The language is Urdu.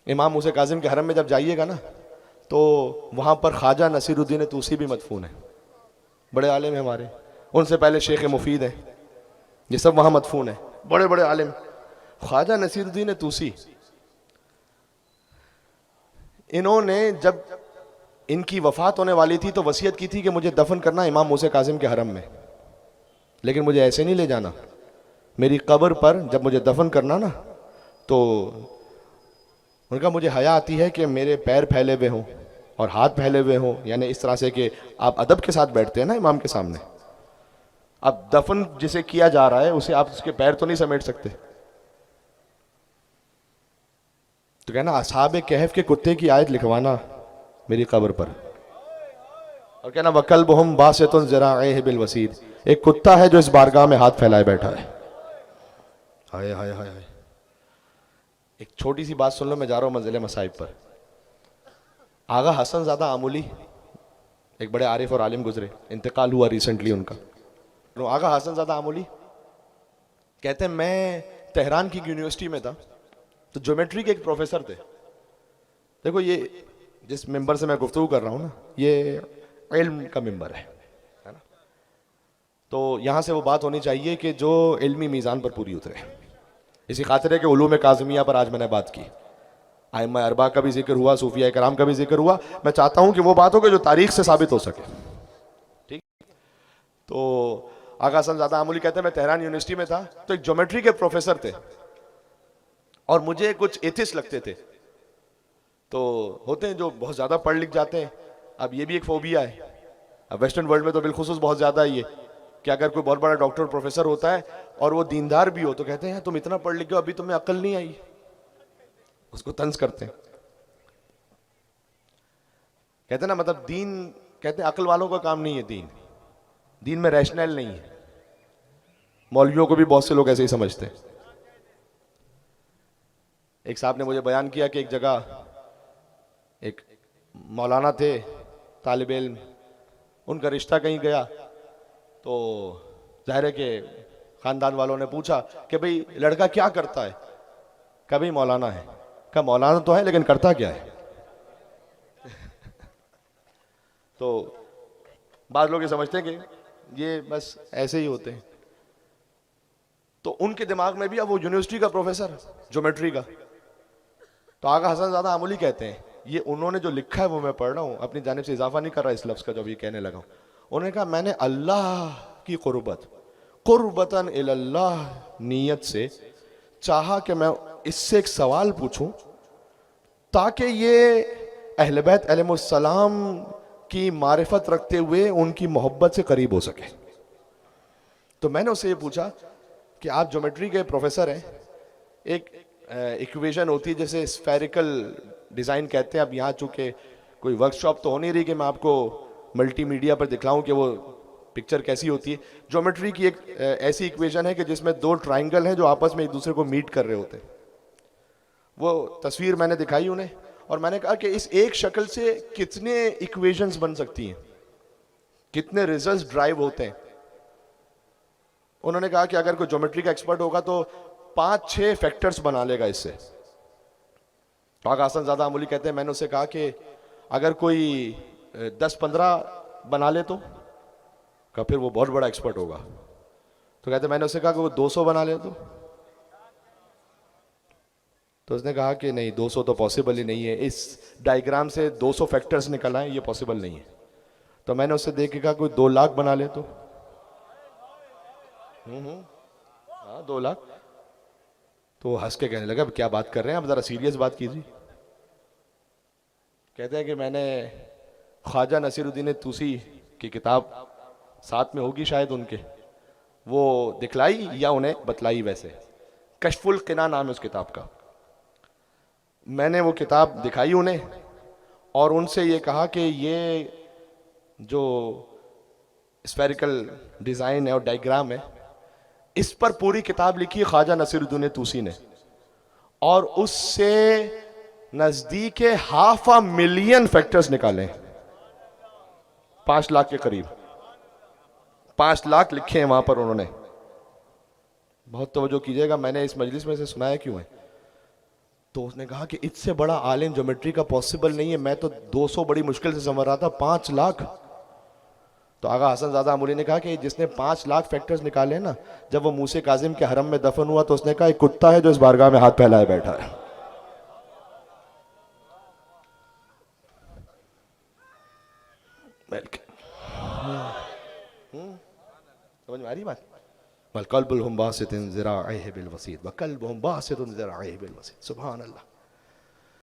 امام موسیٰ کاظم کے حرم میں جب جائیے گا نا تو وہاں پر خواجہ نصیر الدین طوسی بھی مدفون ہیں، بڑے عالم ہیں ہمارے، ان سے پہلے شیخ مفید ہیں، یہ سب وہاں مدفون ہیں، بڑے بڑے عالم۔ خواجہ نصیر الدین طوسی، انہوں نے جب ان کی وفات ہونے والی تھی تو وصیت کی تھی کہ مجھے دفن کرنا امام موسیٰ کاظم کے حرم میں، لیکن مجھے ایسے نہیں لے جانا، میری قبر پر جب مجھے دفن کرنا نا تو ان کا مجھے حیا آتی ہے کہ میرے پیر پھیلے ہوئے ہوں اور ہاتھ پھیلے ہوئے ہوں، یعنی اس طرح سے کہ آپ ادب کے ساتھ بیٹھتے ہیں نا امام کے سامنے، اب دفن جسے کیا جا رہا ہے اسے آپ اس کے پیر تو نہیں سمیٹ سکتے، تو کہنا اصحاب کہف کے کتے کی آیت لکھوانا میری قبر پر، اور کہنا وَكَلْبُهُمْ بَاسِطٌ ذِرَاعَيْهِ بِالْوَسِيدِ، ایک کتا ہے جو اس بارگاہ میں ہاتھ پھیلائے بیٹھا ہے۔ ہائے ہائے ہائے ہائے، ایک چھوٹی سی بات سن لو، میں جا رہا ہوں منزل مصائب پر۔ آغا حسن زادہ آمولی ایک بڑے عارف اور عالم گزرے، انتقال ہوا ریسنٹلی ان کا۔ آغا حسن زادہ آمولی کہتے ہیں میں تہران کی یونیورسٹی میں تھا تو جیومیٹری کے ایک پروفیسر تھے، دیکھو یہ جس ممبر سے میں گفتگو کر رہا ہوں نا یہ علم کا ممبر ہے نا، تو یہاں سے وہ بات ہونی چاہیے کہ جو علمی میزان پر پوری اترے، اسی خاطر ہے کہ علوم کاظمیہ پر آج میں نے بات کی، ائمہ اربعہ کا بھی ذکر ہوا، صوفیاء کرام کا بھی ذکر ہوا، میں چاہتا ہوں کہ وہ بات ہو کہ جو تاریخ سے ثابت ہو سکے، ٹھیک۔ تو آغا حسن زادہ آمولی کہتے ہیں میں تہران یونیورسٹی میں تھا تو ایک جیومیٹری کے پروفیسر تھے اور مجھے کچھ ایتھسٹ لگتے تھے، تو ہوتے ہیں جو بہت زیادہ پڑھ لکھ جاتے ہیں، اب یہ بھی ایک فوبیا ہے، اب ویسٹرن ورلڈ میں تو بالخصوص بہت زیادہ ہی ہے کہ اگر کوئی بہت بڑا ڈاکٹر پروفیسر ہوتا ہے اور وہ دیندار بھی ہو تو کہتے ہیں تم اتنا پڑھ لکھ گئے ابھی تمہیں عقل نہیں آئی، اس کو طنز کرتے ہیں، کہتے ہیں نا مطلب دین، کہتے ہیں عقل والوں کا کام نہیں ہے دین میں ریشنل نہیں ہے، مولویوں کو بھی بہت سے لوگ ایسے ہی سمجھتے ہیں۔ ایک صاحب نے مجھے بیان کیا کہ ایک جگہ ایک مولانا تھے، طالب علم، ان کا رشتہ کہیں گیا تو ظاہر ہے کہ خاندان والوں نے پوچھا کہ بھئی لڑکا کیا کرتا ہے، کہا بھئی مولانا ہے، کہا مولانا تو ہے لیکن کرتا کیا ہے؟ تو بعض لوگ یہ سمجھتے ہیں کہ یہ بس ایسے ہی ہوتے ہیں، تو ان کے دماغ میں بھی اب وہ یونیورسٹی کا پروفیسر جیومیٹری کا، تو آغا حسن زادہ آمولی کہتے ہیں یہ انہوں نے جو لکھا ہے وہ میں پڑھ رہا ہوں، اپنی جانب سے اضافہ نہیں کر رہا اس لفظ کا جو ابھی کہنے لگا ہوں، انہوں نے کہا میں نے اللہ کی قربتاً اللہ نیت سے چاہا کہ میں اس سے ایک سوال پوچھوں تاکہ یہ اہل بیت علیہ السلام کی معرفت رکھتے ہوئے ان کی محبت سے قریب ہو سکے، تو میں نے اس سے یہ پوچھا کہ آپ جیومیٹری کے پروفیسر ہیں، ایک ایکویشن ہوتی ہے جیسے اسفیریکل ڈیزائن کہتے ہیں، اب یہاں چونکہ کوئی ورک شاپ تو ہو نہیں رہی کہ میں آپ کو ملٹی میڈیا پر دکھلاؤں کہ وہ پکچر کیسی ہوتی ہے، جیومیٹری کی ایک ایسی ایکویشن ہے کہ جس میں دو ٹرائنگل ہیں جو آپس میں ایک دوسرے کو میٹ کر رہے ہوتے ہیں، وہ تصویر میں نے دکھائی انہیں اور میں نے کہا کہ اس ایک شکل سے کتنے ایکویشنز بن سکتی ہیں، کتنے ریزلٹس ڈرائیو ہوتے ہیں۔ انہوں نے کہا کہ اگر کوئی جیومیٹری کا ایکسپرٹ ہوگا تو 5-6 فیکٹرز بنا لے گا اس سے۔ آغا حسن زادہ آمولی کہتے ہیں میں نے اسے کہا کہ اگر کوئی 10-15 بنا لے تو کہا پھر وہ بہت بڑا ایکسپرٹ ہوگا، تو کہتے ہیں میں نے اسے کہا کہ وہ 200 بنا لے تو اس نے کہا کہ نہیں 200 تو پاسبل ہی نہیں ہے، اس ڈائیگرام سے 200 فیکٹرز نکل آئیں یہ پاسبل نہیں ہے، تو میں نے اس سے دیکھ کے کہا کوئی 2 لاکھ بنا لے تو ہاں 2 لاکھ، تو وہ ہنس کے کہنے لگا کیا بات کر رہے ہیں آپ، ذرا سیریس بات کیجیے۔ کہتے ہیں کہ میں نے خواجہ نصیر الدین طوسی کی کتاب ساتھ میں ہوگی شاید ان کے، وہ دکھلائی یا انہیں بتلائی، ویسے کشف القنا نام ہے اس کتاب کا، میں نے وہ کتاب دکھائی انہیں اور ان سے یہ کہا کہ یہ جو اسفیریکل ڈیزائن ہے اور ڈائیگرام ہے اس پر پوری کتاب لکھی خواجہ نصیر الدین طوسی نے، اور اس سے نزدیک 500,000 فیکٹرز نکالیں، 5 لاکھ کے قریب، 5 لاکھ لکھے ہیں وہاں پر انہوں نے۔ بہت توجہ کیجئے گا، میں نے اس مجلس میں سے سنایا کیوں ہے، تو اس نے کہا کہ اس سے بڑا عالم جیومیٹری کا پاسبل نہیں ہے، میں تو 200 بڑی مشکل سے سمجھ رہا تھا، 5 لاکھ. تو آغا حسن زادہ اموری نے کہا کہ جس نے 5 لاکھ فیکٹرز نکالے نا، جب وہ موسیٰ کاظم کے حرم میں دفن ہوا تو اس نے کہا ایک کتا ہے جو اس بارگاہ میں ہاتھ پھیلائے بیٹھا ہے. سمجھ میں آ رہی بات؟ وَالْقَلْبُ الْهُمْ بَاسِطٍ ذِرَاعَيْهِ بِالْوَسِيطِ وَقَلْبُهُمْ بَاسِطٌ ذِرَاعَيْهِ بِالْوَسِيطِ. سبحان اللہ.